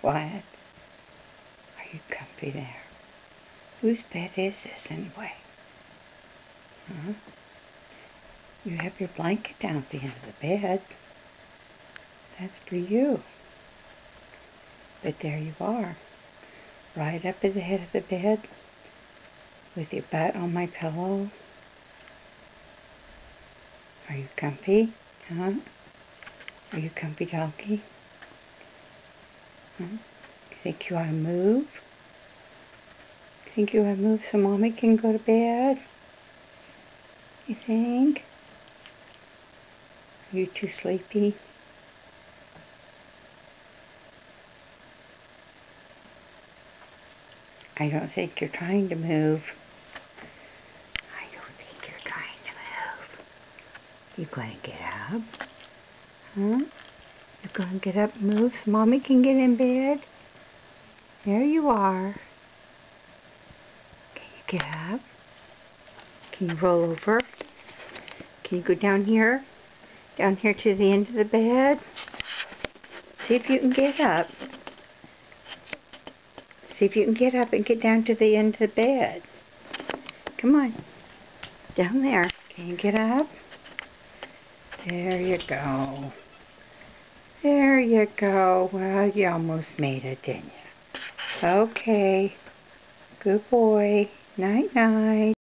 What? Are you comfy there? Whose bed is this anyway? Huh? You have your blanket down at the end of the bed. That's for you. But there you are, right up at the head of the bed, with your butt on my pillow. Are you comfy? Huh? Are you comfy, doggy? Huh? You think you ought to move? You think you ought to move so Mommy can go to bed? You think? Are you too sleepy? I don't think you're trying to move. I don't think you're trying to move. You going to get up? Huh? You going to get up and move so Mommy can get in bed? There you are. Can you get up? Can you roll over? Can you go down here? Down here to the end of the bed? See if you can get up. See if you can get up and get down to the end of the bed. Come on. Down there. Can you get up? There you go. There you go. Well, you almost made it, didn't you? Okay. Good boy. Night-night.